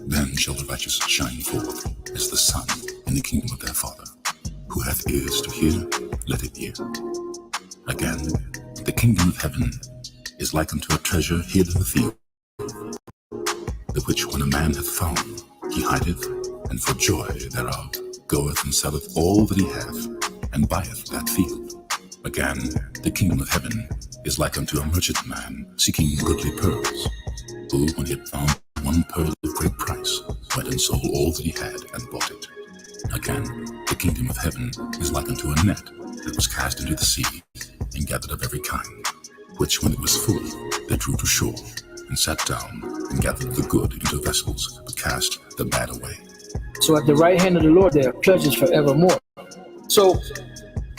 Then shall the righteous shine forth as the sun in the kingdom of their Father. Who hath ears to hear, let it hear. Again, the kingdom of heaven is like unto a treasure hid in the field, the which when a man hath found, he hideth, and for joy thereof goeth and selleth all that he hath, and buyeth that field. Again, the kingdom of heaven is like unto a merchant man seeking goodly pearls, who, when he had found one pearl of great price, went and sold all that he had and bought it. Again, the kingdom of heaven is like unto a net that was cast into the sea, and gathered of every kind, which when it was full, they drew to shore, and sat down, and gathered the good into vessels, but cast the bad away. So at the right hand of the Lord there are pleasures forevermore. So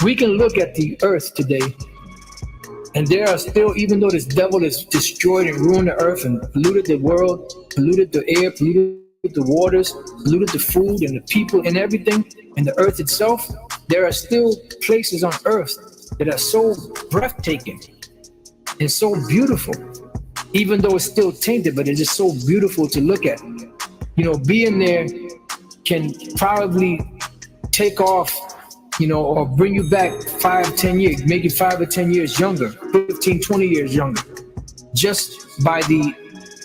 we can look at the earth today, and there are still, even though this devil has destroyed and ruined the earth and polluted the world, polluted the air, polluted the waters, polluted the food and the people and everything, and the earth itself, there are still places on earth that are so breathtaking and so beautiful, even though it's still tainted, but it's just so beautiful to look at. You know, being there can probably take off, you know, or bring you back 5-10 years, make you 5 or 10 years younger, 15-20 years younger, just by the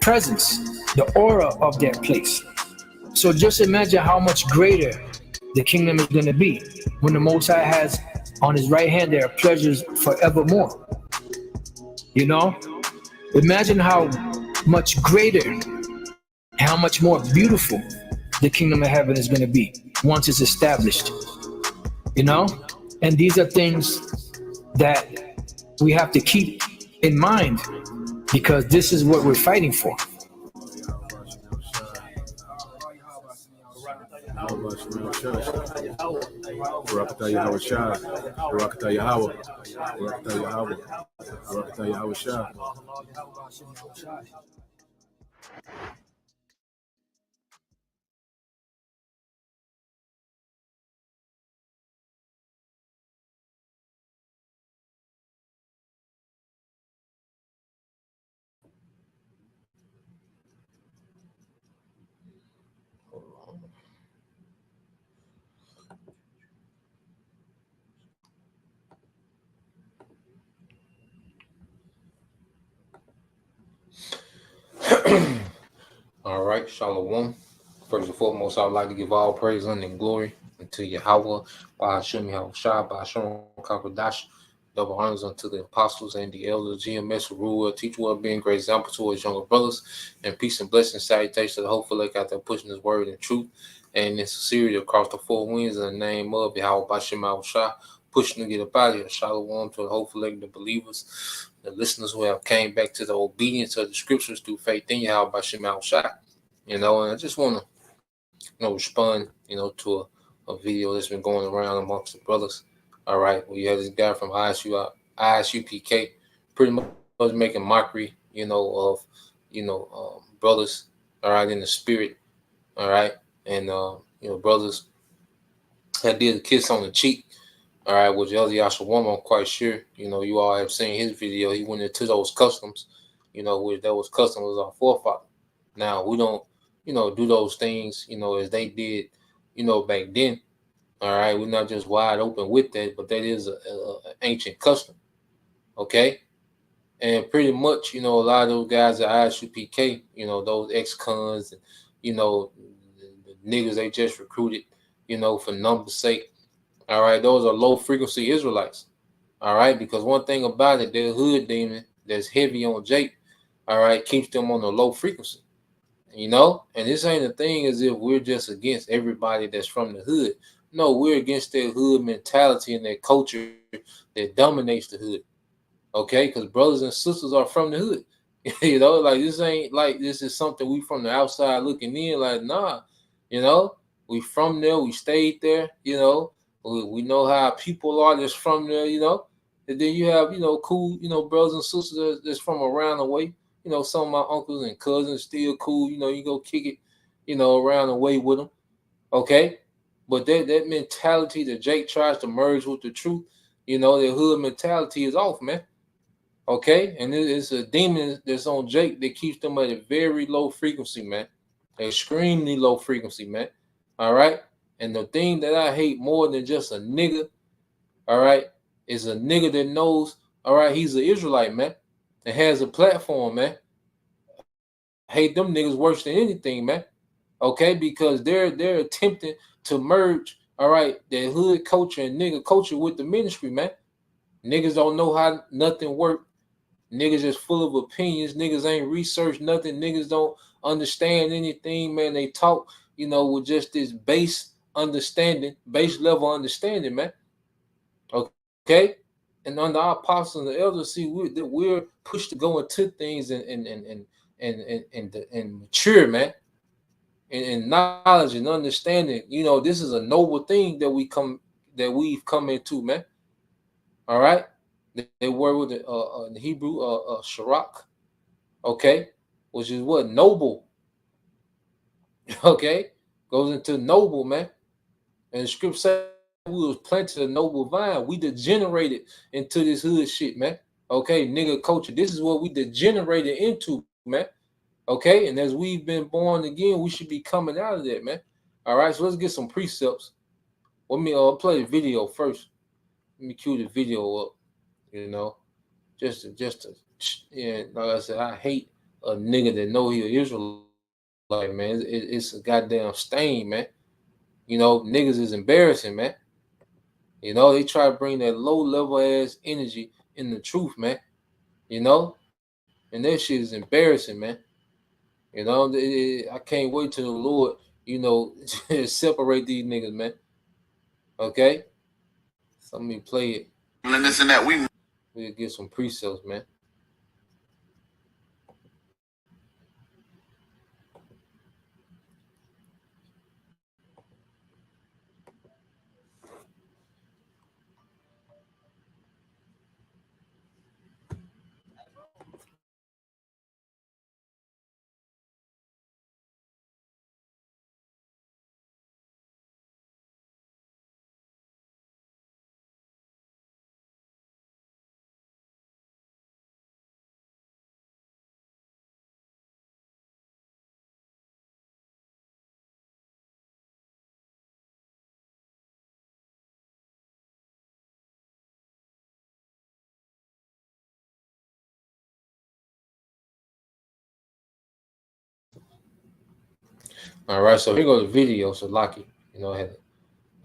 presence, the aura of that place. So just imagine how much greater the kingdom is going to be when the Most High has on his right hand there are pleasures forevermore. You know, imagine how much greater, how much more beautiful the kingdom of heaven is going to be once it's established. You know, and these are things that we have to keep in mind, because this is what we're fighting for. All right, Shalom. First and foremost, I would like to give all praise, honor, and glory unto Yahweh, Ba'ashem Yahushua, Ba'ashem Kakadash. Double honors unto the apostles and the elders, GMS, rule, teach well, being great example to his younger brothers, and peace and blessing, salutations to the hopeful like out there pushing his word and truth and in sincerity across the four winds in the name of Yahweh, Ba'ashem Yahushua, pushing to get up out of here. Shalom to the hopeful like the believers, the listeners who have came back to the obedience of the scriptures through faith in Yahweh, Ba'ashem Yahushua. You know, and I just want to, respond, to a video that's been going around amongst the brothers. All right, we had this guy from ISUPK pretty much making mockery, of, brothers, all right, in the spirit, all right, and, brothers that did a kiss on the cheek, all right, with Elder Yashawam, I'm quite sure, you all have seen his video. He went into those customs, where those customs was our forefather. Now, we don't, do those things, as they did, back then. All right, we're not just wide open with that, but that is an ancient custom. Okay, and pretty much, a lot of those guys at ISUPK, those ex-cons, and the niggas they just recruited, for numbers' sake. All right, those are low frequency Israelites. All right, because one thing about it, their hood demon that's heavy on Jake, all right, keeps them on a low frequency. And this ain't a thing as if we're just against everybody that's from the hood. No, we're against their hood mentality and their culture that dominates the hood. Okay, because brothers and sisters are from the hood. Like this ain't like this is something we from the outside looking in. Like, nah, we from there, we stayed there. We know how people are that's from there. And then you have cool brothers and sisters that's from around the way. Some of my uncles and cousins still cool. You go kick it, around the way with them. Okay. But that mentality that Jake tries to merge with the truth, their hood mentality is off, man. Okay, and it's a demon that's on Jake that keeps them at a very low frequency, man. Extremely low frequency, man. All right. And the thing that I hate more than just a nigga, all right, is a nigga that knows, all right, he's an Israelite, man, and has a platform, man. Hate them niggas worse than anything, man. Okay, because they're attempting to merge, all right, that hood culture and nigga culture with the ministry, man. Niggas don't know how nothing work. Niggas just full of opinions. Niggas ain't researched nothing. Niggas don't understand anything, man. They talk, with just this base understanding, base level understanding, man. Okay, and under our apostles and the elders, see, we're pushed to go into things and mature, man, and knowledge and understanding. This is a noble thing that we've come into, man. All right, they were with the Hebrew sharak, okay, which is what noble. Okay, goes into noble, man. And the script said we was planted a noble vine. We degenerated into this hood shit, man. Okay, nigga culture. This is what we degenerated into, man. Okay, and as we've been born again, we should be coming out of that, man. All right, so let's get some precepts. Let me play the video first. Let me cue the video up. Just to yeah, like I said, I hate a nigga that know he an Israelite, man. It's a goddamn stain, man. Niggas is embarrassing, man. They try to bring that low level ass energy in the truth, man. And that shit is embarrassing, man. I can't wait till the Lord, separate these niggas, man. Okay? So let me play it. And this and that, We'll get some precepts, man. All right, so here goes the video. So Lockie, I had to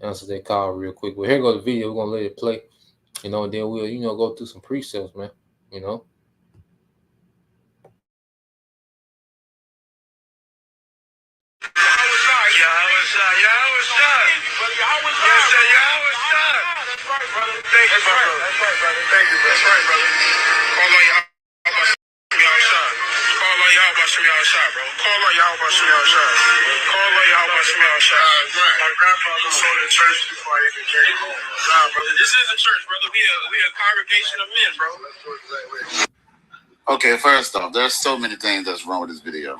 answer that call real quick. But here goes the video. We're gonna let it play. And then we'll, go through some precepts, man. Thank you, that's right, brother. Call on y'all about y'all shot. Call on y'all about y'all shot, bro. Call on y'all about y'all shot. Call on y'all about y'all shot. My grandfather sold the church before I even came home. Nah, brother, this is a church, brother. We a congregation of men, bro. Okay, first off, there's so many things that's wrong with this video.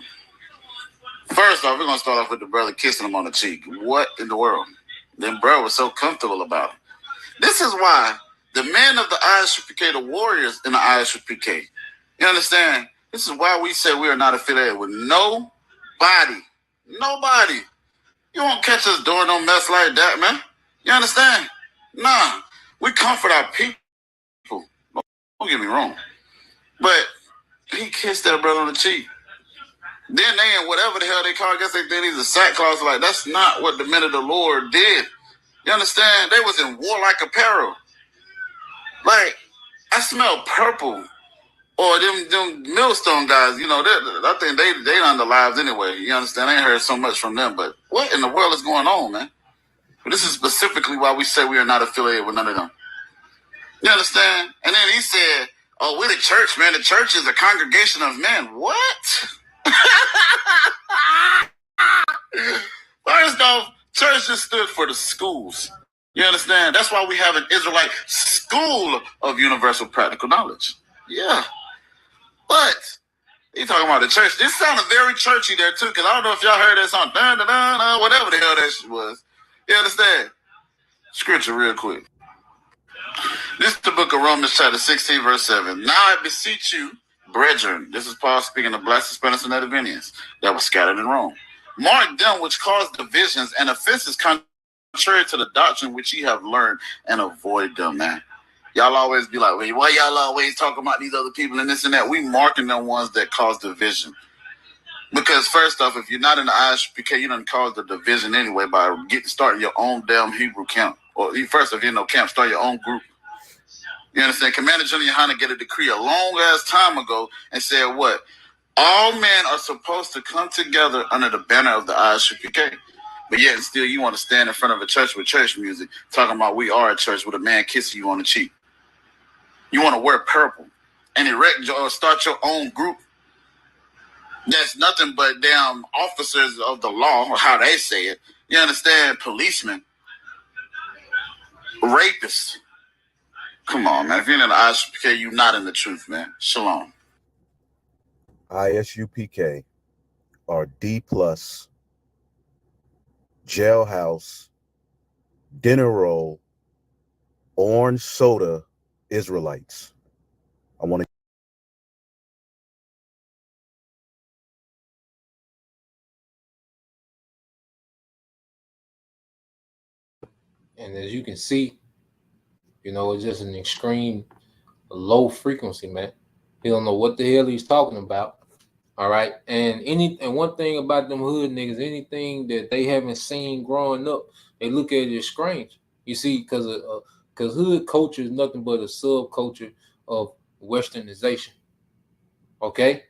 First off, we're gonna start off with the brother kissing him on the cheek. What in the world? Then bro was so comfortable about it. This is why the men of the ISUPK, the warriors in the ISUPK, you understand? This is why we say we are not affiliated with nobody. Nobody. You won't catch us doing no mess like that, man. You understand? Nah. We comfort our people. Don't get me wrong. But he kissed that brother on the cheek. Then they in whatever the hell they call, I guess they think he's a sackcloth. Like, that's not what the men of the Lord did. You understand? They was in warlike apparel. Like, I smell purple. Or them millstone guys, I think they on the lives anyway. You understand? I ain't heard so much from them, but what in the world is going on, man? But this is specifically why we say we are not affiliated with none of them. You understand? And then he said, oh, we're the church, man. The church is a congregation of men. What? First off, church just stood for the schools. You understand? That's why we have an Israelite school of universal practical knowledge. Yeah. But he talking about the church. This sounded very churchy there too, because I don't know if y'all heard that song, whatever the hell that shit was. You understand? Scripture real quick. This is the book of Romans, chapter 16, verse 7. Now I beseech you, brethren, this is Paul speaking of blessed Hispanics and native Indians that were scattered in Rome. Mark them which cause divisions and offenses contrary to the doctrine which ye have learned, and avoid them, man. Y'all always be like, wait, why y'all always talking about these other people and this and that? We marking them ones that cause division. Because first off, if you're not in the ISPK, you don't cause the division anyway by starting your own damn Hebrew camp. Or first, if you're in no camp, start your own group. You understand? Commander General Yohana get a decree a long ass time ago and said what? All men are supposed to come together under the banner of the ISPK. But yet still you want to stand in front of a church with church music talking about we are a church with a man kissing you on the cheek. You want to wear purple and erect or start your own group. That's nothing but damn officers of the law, or how they say it. You understand? Policemen. Rapists. Come on, man. If you're in the ISUPK, you're not in the truth, man. Shalom. ISUPK are D+, jailhouse, dinner roll, orange soda Israelites. I want to. And as you can see, you know, it's just an extreme low frequency, man. He don't know what the hell he's talking about. All right. And one thing about them hood niggas, anything that they haven't seen growing up, they look at it as strange. You see, because hood culture is nothing but a subculture of westernization. Okay?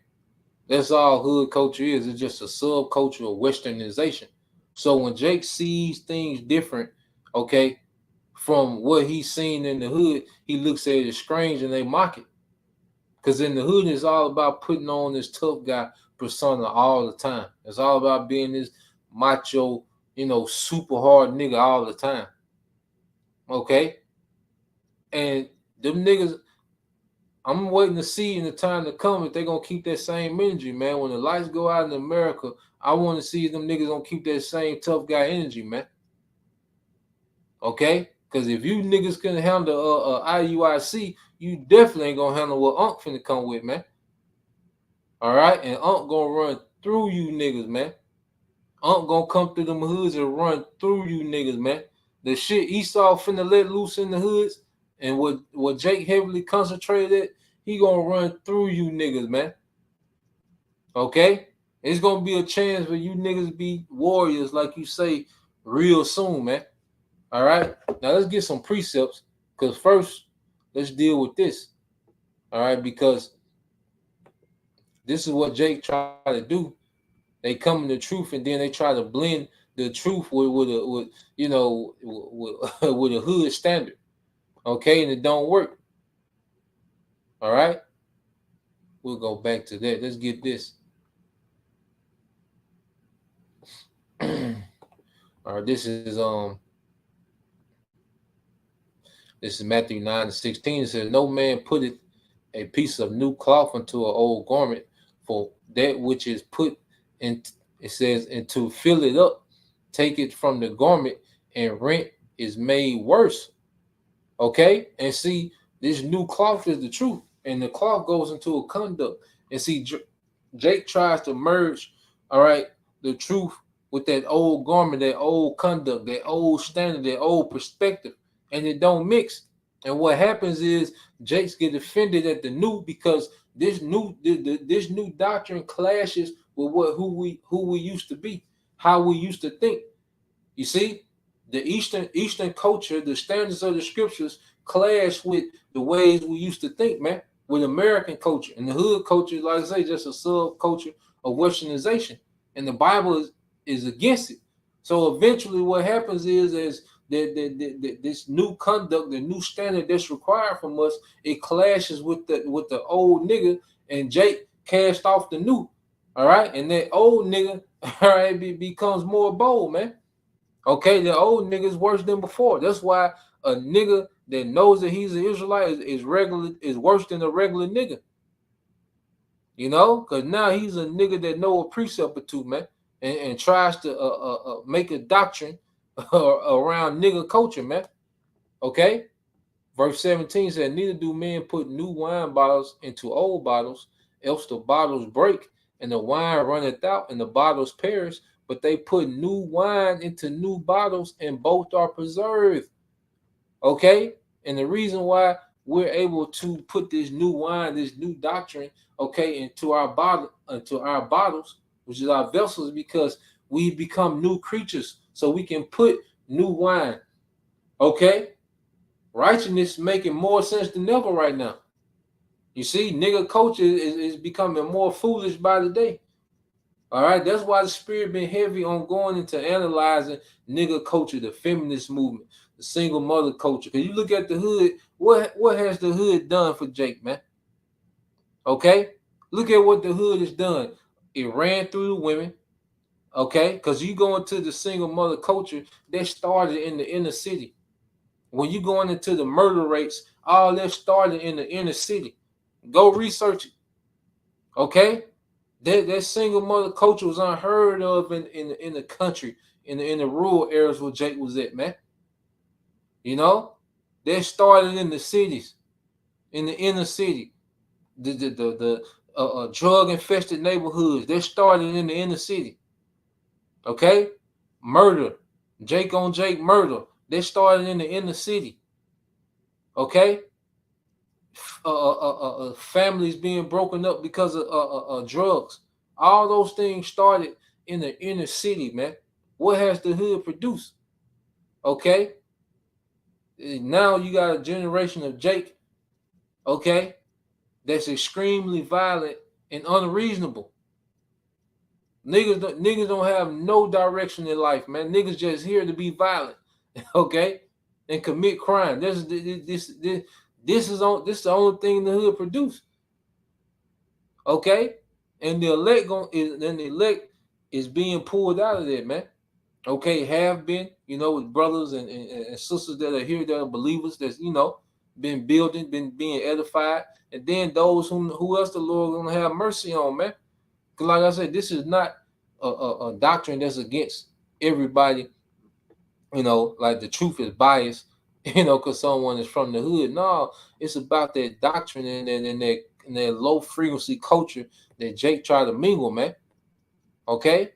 That's all hood culture is. It's just a subculture of westernization. So when Jake sees things different, okay, from what he's seen in the hood, he looks at it as strange and they mock it. Because in the hood, it's all about putting on this tough guy persona all the time. It's all about being this macho, you know, super hard nigga all the time. Okay? And them niggas, I'm waiting to see in the time to come if they're going to keep that same energy, man. When the lights go out in America, I want to see if them niggas going to keep that same tough guy energy, man. Okay? Because if you niggas can handle IUIC, you definitely ain't going to handle what Unc finna come with, man. All right? And Unc going to run through you niggas, man. Unc going to come through them hoods and run through you niggas, man. The shit Esau finna let loose in the hoods and what Jake heavily concentrated at, he going to run through you niggas, man. Okay? It's going to be a chance for you niggas to be warriors, like you say, real soon, man. All right? Now, let's get some precepts, because first, let's deal with this. All right? Because this is what Jake tried to do. They come in the truth, and then they try to blend the truth with a hood standard. Okay? And it don't work. All right? We'll go back to that. Let's get this. All right, this is Matthew 9:16. It says, "No man putteth a piece of new cloth into an old garment, for that which is put in," it says, "and to fill it up, take it from the garment, and rent is made worse." Okay, and see, this new cloth is the truth, and the cloth goes into a conduct. And see, Jake tries to merge, all right, the truth with that old garment, that old conduct, that old standard, that old perspective, and it don't mix. And what happens is Jake's get offended at the new, because this new doctrine clashes with who we used to be, how we used to think. You see, the Eastern culture, the standards of the scriptures clash with the ways we used to think, man. With American culture, and the hood culture, like I say, just a subculture of westernization, and the Bible is against it. So eventually, what happens is that this new conduct, the new standard that's required from us, it clashes with the old nigga, and Jake cast off the new. All right, and that old nigga, all right, becomes more bold, man. Okay, the old nigga is worse than before. That's why a nigga that knows that he's an Israelite is worse than a regular nigga. You know, because now he's a nigga that know a precept or two, man, and tries to make a doctrine around nigga culture, man. Okay, Verse 17 said, neither do men put new wine bottles into old bottles, else the bottles break, and the wine runneth out, and the bottles perish. But they put new wine into new bottles, and both are preserved. Okay? And the reason why we're able to put this new wine, this new doctrine, okay, into our bottles, which is our vessels, because we become new creatures, so we can put new wine. Okay? Righteousness is making more sense than ever right now. You see, nigga culture is becoming more foolish by the day. All right, that's why the spirit been heavy on going into analyzing nigga culture, the feminist movement, the single mother culture. Because you look at the hood, what has the hood done for Jake, man? Okay, look at what the hood has done. It ran through the women. Okay, because you go into the single mother culture, that started in the inner city. When you going into the murder rates, all that started in the inner city. Go research it. Okay, that single mother culture was unheard of in the country, in the rural areas where Jake was at, man. You know, they started in the cities, in the inner city, the drug infested neighborhoods. They started in the inner city. Okay, murder, Jake on Jake murder. They started in the inner city. Okay, families being broken up because of drugs. All those things started in the inner city, man. What has the hood produced? Okay, now you got a generation of Jake, okay, that's extremely violent and unreasonable. Niggas don't have no direction in life, man. Niggas just here to be violent, okay, and commit crime. This is the only thing the hood produce. Okay, and the elect is being pulled out of there, man. Okay, have been, with brothers and sisters that are here that are believers, that's been building, been being edified, and then those who else the Lord gonna have mercy on, man. Because like I said, this is not a doctrine that's against everybody. Like the truth is biased, because someone is from the hood. No, it's about that doctrine and that low frequency culture that Jake tried to mingle, man. Okay,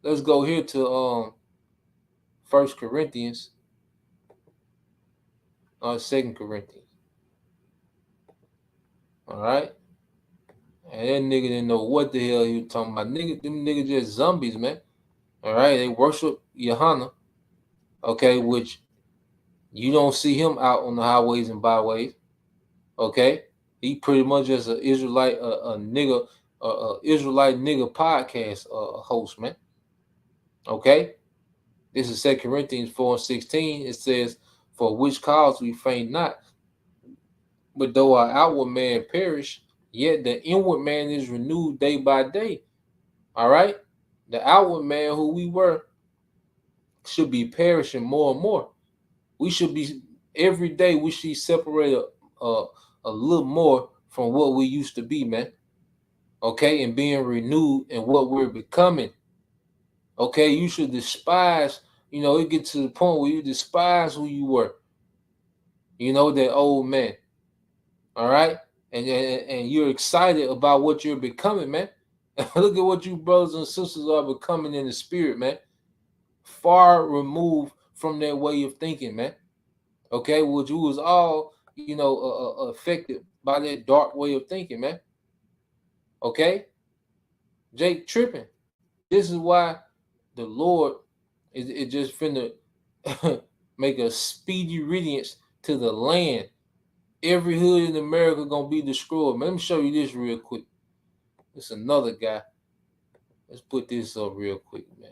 let's go here to 1 Corinthians or 2 Corinthians. All right, and that nigga didn't know what the hell he was talking about. Them niggas just zombies, man. All right, they worship Johanna. Okay, which you don't see him out on the highways and byways. Okay, he pretty much just an Israelite, Israelite nigga podcast host, man. Okay, this is 2 Corinthians 4:16. It says, "For which cause we faint not, but though our outward man perish, yet the inward man is renewed day by day." All right, the outward man who we were should be perishing more and more. We should be every day. We should separate a little more from what we used to be, man. Okay, and being renewed in what we're becoming. Okay, you should despise, it gets to the point where you despise who you were. That old man. All right, and you're excited about what you're becoming, man. Look at what you brothers and sisters are becoming in the spirit, man. Far removed from that way of thinking, man. Okay, which you was all, affected by that dark way of thinking, man. Okay, Jake tripping. This is why the Lord is just finna make a speedy riddance to the land. Every hood in America gonna be destroyed. Man, let me show you this real quick. It's another guy. Let's put this up real quick, man.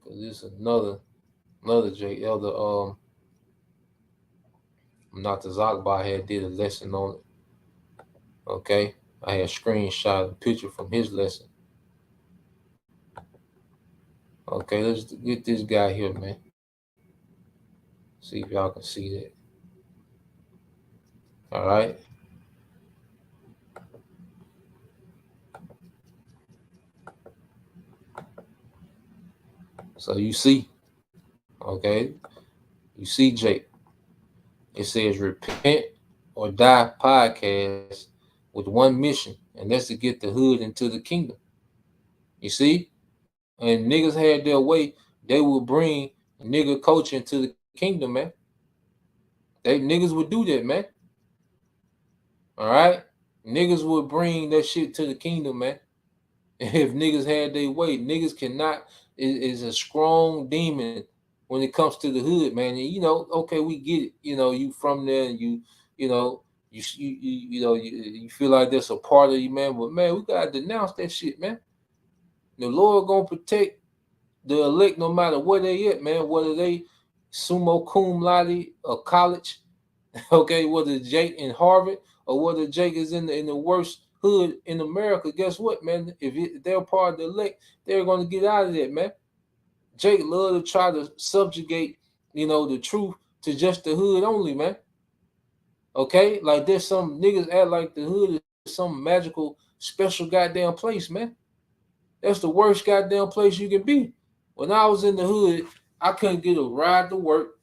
Cause this is another Jake Elder. Not the Zogba had did a lesson on it. Okay, I had screenshot a picture from his lesson. Okay, let's get this guy here, man. See if y'all can see that. All right. So you see, okay, you see Jake. It says repent or die podcast with one mission, and that's to get the hood into the kingdom. You see? And niggas had their way, they would bring nigga culture into the kingdom, man. They niggas would do that, man. All right? Niggas would bring that shit to the kingdom, man. If niggas had their way, niggas cannot is a strong demon when it comes to the hood, man. And okay, we get it. You from there, and you know, you feel like that's a part of you, man. But man, we gotta denounce that shit, man. The Lord gonna protect the elect no matter where they at, man. Whether they summa cum laude or college, okay, whether Jake in Harvard or whether Jake is in the worst hood in America, guess what, man? If they're part of the elect, they're gonna get out of that, man. Jake love to try to subjugate, the truth to just the hood only, man. Okay, like there's some niggas act like the hood is some magical, special goddamn place, man. That's the worst goddamn place you can be. When I was in the hood, I couldn't get a ride to work.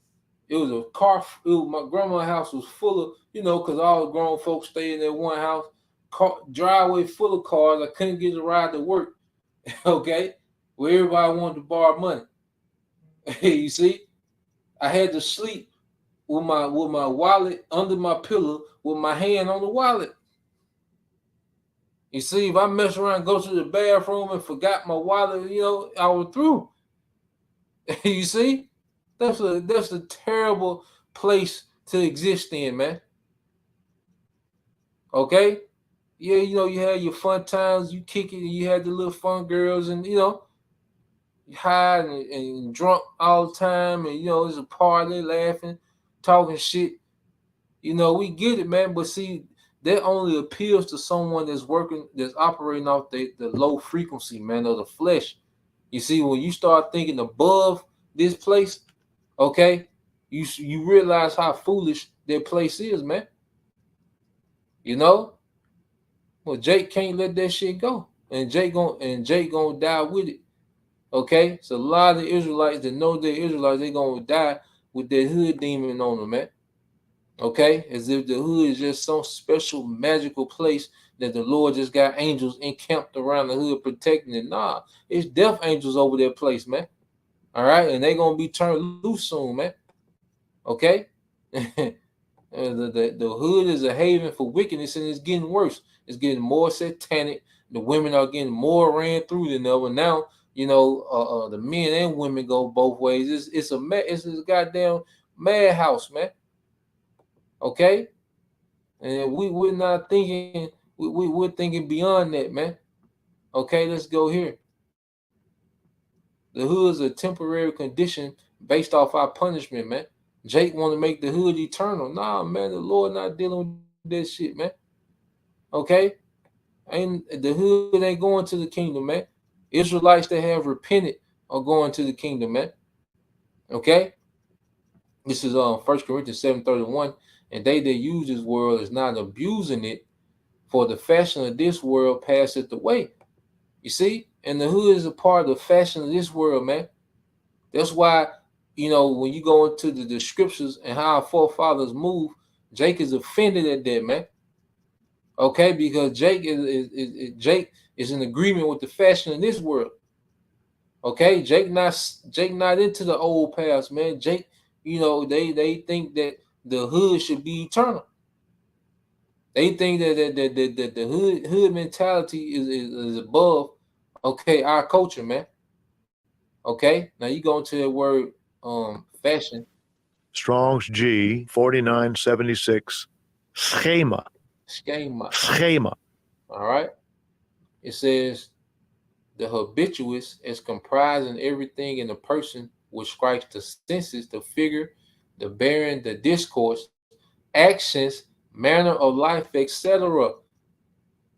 It was a car. My grandma's house was full of, because all the grown folks stayed in that one house. Driveway full of cars. I couldn't get a ride to work. Okay, where everybody wanted to borrow money. You see, I had to sleep with my wallet under my pillow with my hand on the wallet. You see, if I mess around, go to the bathroom and forgot my wallet, I was through. You see, that's a terrible place to exist in, man. Okay, yeah, you had your fun times, you kick it, and you had the little fun girls, and you high and drunk all the time, and it's a party, laughing, talking shit. We get it, man. But see, that only appeals to someone that's operating off the low frequency, man, of the flesh. You see, when you start thinking above this place, okay, you realize how foolish that place is, man. You know, well, Jake can't let that shit go, and Jake gonna die with it. Okay, so a lot of the Israelites that know they're Israelites, they gonna die with their hood demon on them, man. Okay, as if the hood is just some special magical place that the Lord just got angels encamped around the hood protecting it. Nah, it's death angels over that place, man. All right, and they gonna be turned loose soon, man. Okay, the hood is a haven for wickedness, and it's getting worse. It's getting more satanic. The women are getting more ran through than ever. Now, the men and women go both ways. It's a goddamn madhouse, man. Okay, and we're not thinking. We're thinking beyond that, man. Okay, let's go here. The hood is a temporary condition based off our punishment, man. Jake want to make the hood eternal. Nah, man, the Lord not dealing with that shit, man. Okay? The hood ain't going to the kingdom, man. Israelites that have repented are going to the kingdom, man. Okay? This is 1 Corinthians 7:31. And they that use this world is not abusing it, for the fashion of this world passeth away. You see? And the hood is a part of the fashion of this world, man. That's why, when you go into the scriptures and how our forefathers move, Jake is offended at that, man. Okay, because Jake is in agreement with the fashion in this world. Okay, Jake not into the old past, man. Jake, they think that the hood should be eternal. They think that the hood mentality is above, okay, our culture, man. Okay, now you go into the word fashion. Strong's G 4976 schema. Schema. All right. It says the habituous is comprising everything in a person which strikes the senses, the figure, the bearing, the discourse, actions, manner of life, etc.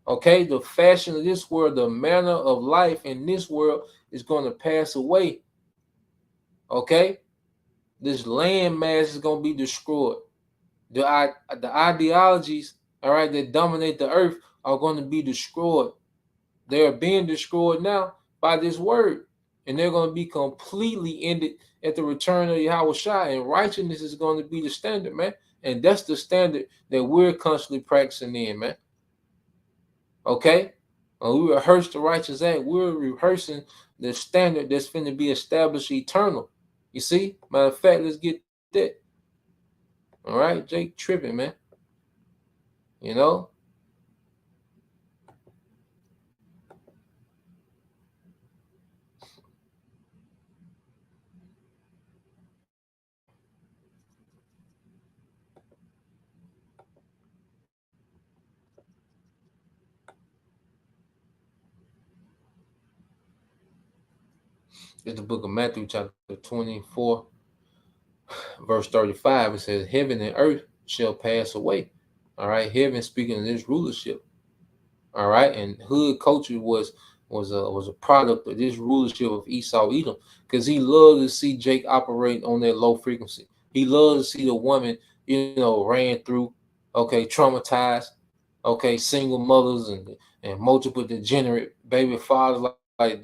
Okay, the fashion of this world, the manner of life in this world is going to pass away. Okay, this land mass is going to be destroyed. The ideologies, all right, that dominate the earth are going to be destroyed. They are being destroyed now by this word, and they're going to be completely ended at the return of Yahweh Shai, and righteousness is going to be the standard, man. And that's the standard that we're constantly practicing in, man. Okay? When we rehearse the righteous act, we're rehearsing the standard that's going to be established eternal. You see? Matter of fact, let's get that. All right? Jake tripping, man. You know? It's the book of Matthew, chapter 24, verse 35. It says, heaven and earth shall pass away. All right, heaven speaking of this rulership. All right, and hood culture was a product of this rulership of Esau Edom, because he loved to see Jake operate on that low frequency. He loved to see the woman, ran through, okay, traumatized, okay, single mothers and multiple degenerate baby fathers. Like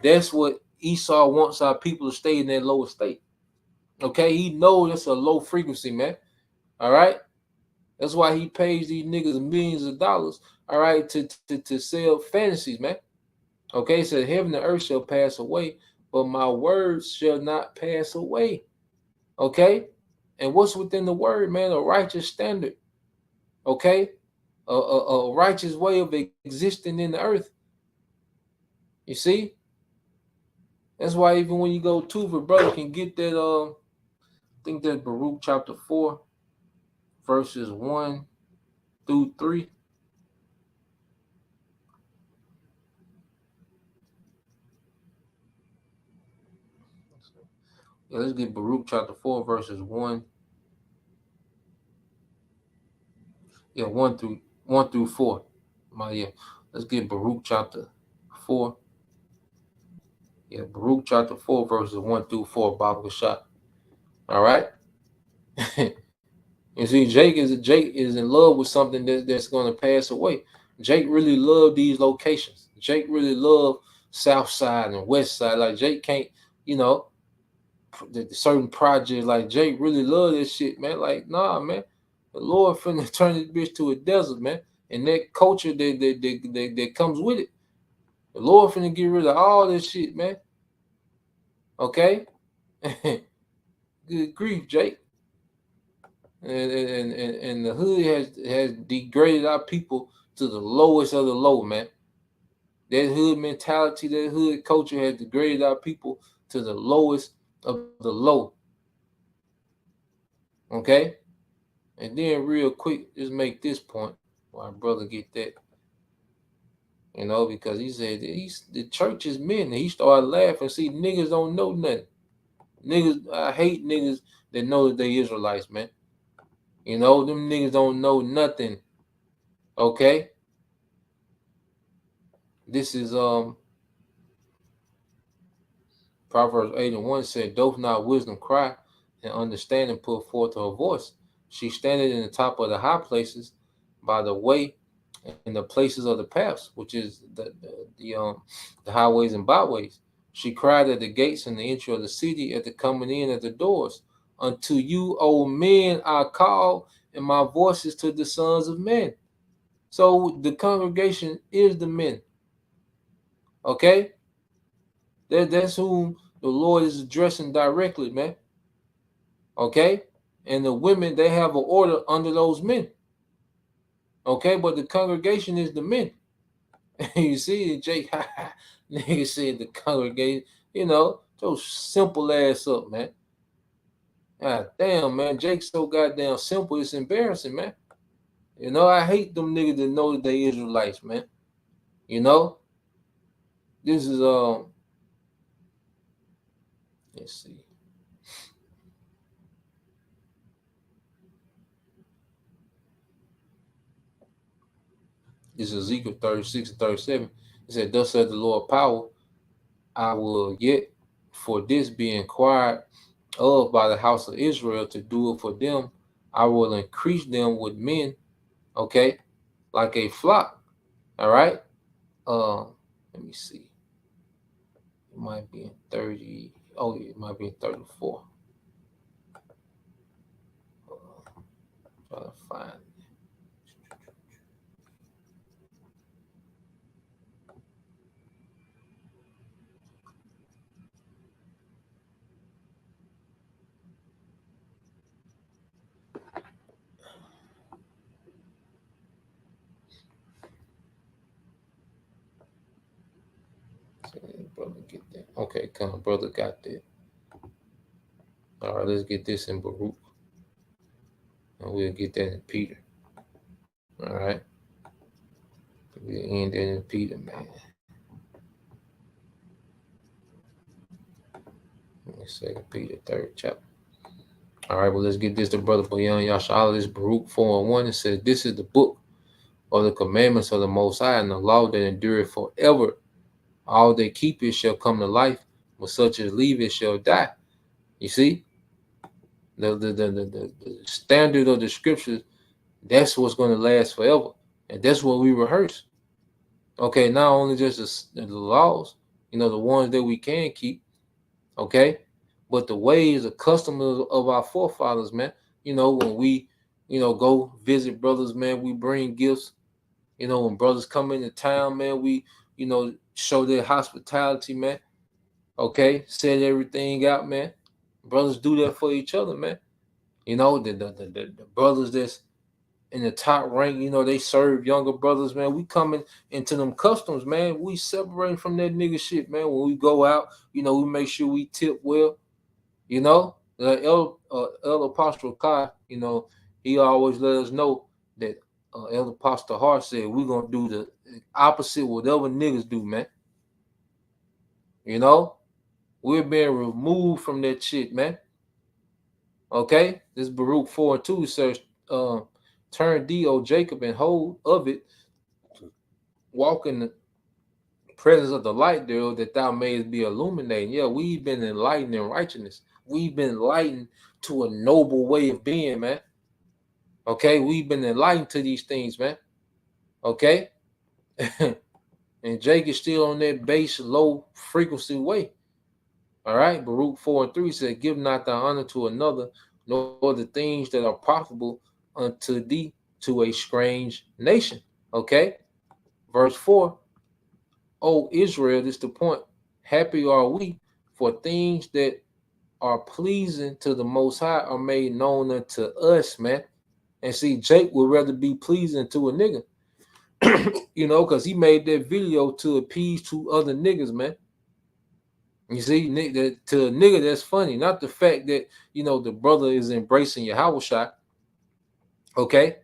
that's what Esau wants our people to stay in that lower state. Okay, he knows that's a low frequency, man. All right. That's why he pays these niggas millions of dollars, all right, to sell fantasies, man. Okay, so heaven and earth shall pass away, but my words shall not pass away. Okay? And what's within the word, man? A righteous standard. Okay? A righteous way of existing in the earth. You see? That's why even when you go to, if a brother can get that, I think that's Baruch chapter 4, verses 1 through 3. Yeah, let's get Baruch chapter 4, verses 1. Yeah, 1 through 4. Let's get Baruch chapter 4. Yeah, Baruch chapter 4, verses 1 through 4, Bible shot. All right. You see, Jake is in love with something that's going to pass away. Jake really loved these locations. Jake really loved South Side and West Side. Like Jake can't, the certain projects. Like Jake really loved this shit, man. Like, nah, man. The Lord finna turn this bitch to a desert, man. And that culture that comes with it. The Lord finna get rid of all this shit, man. Okay? Good grief, Jake. And the hood has degraded our people to the lowest of the low, man. That hood mentality, that hood culture has degraded our people to the lowest of the low. Okay? And then real quick, just make this point. My brother get that. Because he said the church is men. And he started laughing. See, niggas don't know nothing. Niggas, I hate niggas that know that they Israelites, man. Them niggas don't know nothing. Okay? This is Proverbs 8:1 said, doth not wisdom cry, and understanding put forth her voice. She standeth in the top of the high places by the way in the places of the paths, which is the highways and byways. She cried at the gates and the entry of the city, at the coming in at the doors. Unto you, O men, I call, and my voice is to the sons of men. So the congregation is the men. Okay? That's whom the Lord is addressing directly, man. Okay? And the women, they have an order under those men. Okay? But the congregation is the men. You see, Jake, nigga said the congregation, so simple ass up, man. God damn, man. Jake's so goddamn simple, it's embarrassing, man. I hate them niggas that know that they Israelites, man. This is let's see. This is Ezekiel 36 and 37. It said, thus said the Lord power, I will yet for this be inquired of by the house of Israel to do it for them. I will increase them with men, okay, like a flock. All right. Let me see. It might be in 30. Oh, it might be 34. Trying to find it. Brother, get that. Okay, come on, brother, got that. All right, let's get this in Baruch, and we'll get that in Peter. All right, we'll end that in Peter, man. Second Peter, 3rd chapter. All right, well, let's get this to Brother Bayan Yashala. This Baruch 4:1. It says, "This is the book of the commandments of the Most High, and the law that endureth forever. All that keep it shall come to life, but such as leave it shall die." You see, the standard of the scriptures, that's what's going to last forever, and that's what we rehearse. Okay, not only just the laws, the ones that we can keep, okay, but the ways, the customs of our forefathers, man. When we, go visit brothers, man, we bring gifts. When brothers come into town, man, we, show their hospitality, man. Okay, set everything out, man. Brothers do that for each other, man. The brothers that's in the top rank, they serve younger brothers, man. We coming into them customs, man. We separating from that nigga shit, man. When we go out, we make sure we tip well. El Apostle Kai, he always let us know that El Apostle Hart said we're gonna do the opposite whatever niggas do, man. We're being removed from that shit, man. Okay, this Baruch 4:2 says, "Turn thee, O Jacob, and hold of it, walk in the presence of the light thereof, that thou mayest be illuminated." Yeah, we've been enlightened in righteousness. We've been enlightened to a noble way of being, man. Okay, we've been enlightened to these things, man. Okay, and Jake is still on that base, low frequency way. All right, Baruch 4:3 said, "Give not thy honor to another, nor the things that are profitable unto thee to a strange nation." Okay, verse 4, "O Israel," this is the point, "happy are we, for things that are pleasing to the Most High are made known unto us," man. And see, Jake would rather be pleasing to a nigga, because he made that video to appease to other niggas, man. You see, to a nigga, that's funny. Not the fact that, the brother is embracing your house shot, okay?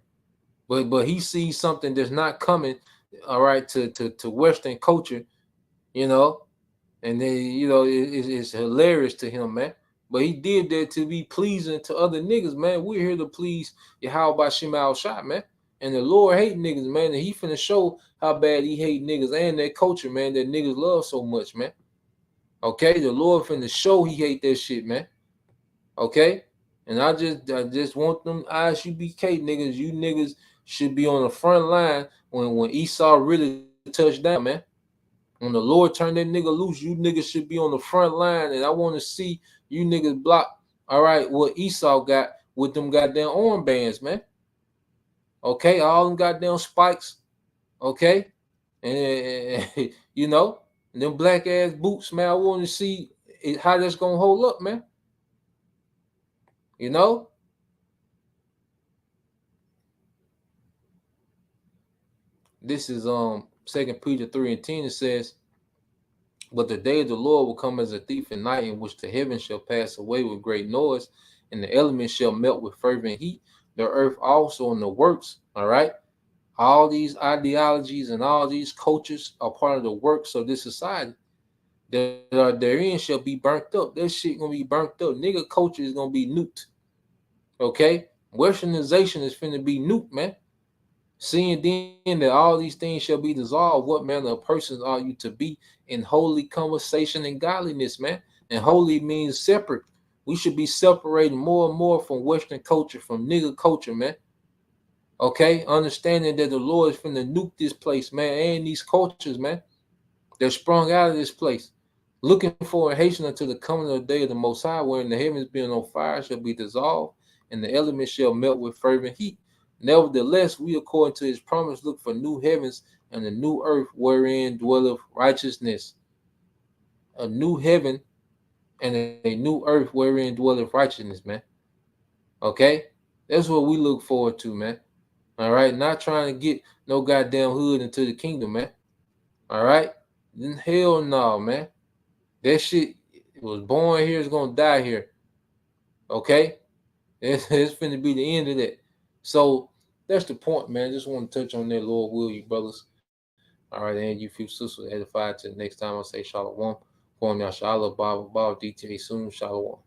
But he sees something that's not coming, all right, to Western culture, and then, it's hilarious to him, man. But he did that to be pleasing to other niggas, man. We're here to please Yahweh Shemal Shah, man. And the Lord hate niggas, man. And he finna show how bad he hate niggas and that culture, man, that niggas love so much, man. Okay, the Lord finna show he hate that shit, man. Okay, and I just want them ISUBK niggas. You niggas should be on the front line when Esau really touched down, man. When the Lord turned that nigga loose, you niggas should be on the front line, and I want to see you niggas block. All right, what Esau got with them goddamn armbands, man. Okay, all them goddamn spikes. Okay, and them black ass boots, man. I want to see how that's gonna hold up, man. This is 2 Peter 3:10. It says, "But the day of the Lord will come as a thief in night, in which the heavens shall pass away with great noise, and the elements shall melt with fervent heat, the earth also and the works." All right, all these ideologies and all these cultures are part of the works of this society that are therein shall be burnt up. That shit gonna be burnt up. Nigga culture is gonna be nuked. Okay, Westernization is finna be nuked, man. Seeing then that all these things shall be dissolved, what manner of persons are you to be in holy conversation and godliness, man? And holy means separate. We should be separating more and more from Western culture, from nigga culture, man. Okay, understanding that the Lord is finna nuke this place, man, and these cultures, man. They're sprung out of this place. looking for and hastening unto the coming of the day of the Most High, wherein the heavens being on fire shall be dissolved, and the elements shall melt with fervent heat. Nevertheless, we, according to his promise, look for new heavens and a new earth wherein dwelleth righteousness. A new heaven and a new earth wherein dwelleth righteousness, man. Okay? That's what we look forward to, man. All right? Not trying to get no goddamn hood into the kingdom, man. All right? Then hell no, man. That shit was born here, it's gonna die here. Okay? It's finna be the end of that. So that's the point, man. Just want to touch on that, Lord will you, brothers. All right, and you few sisters edified. Till next time I say shalom. Form Yashala, Bob, DTA soon, shalom.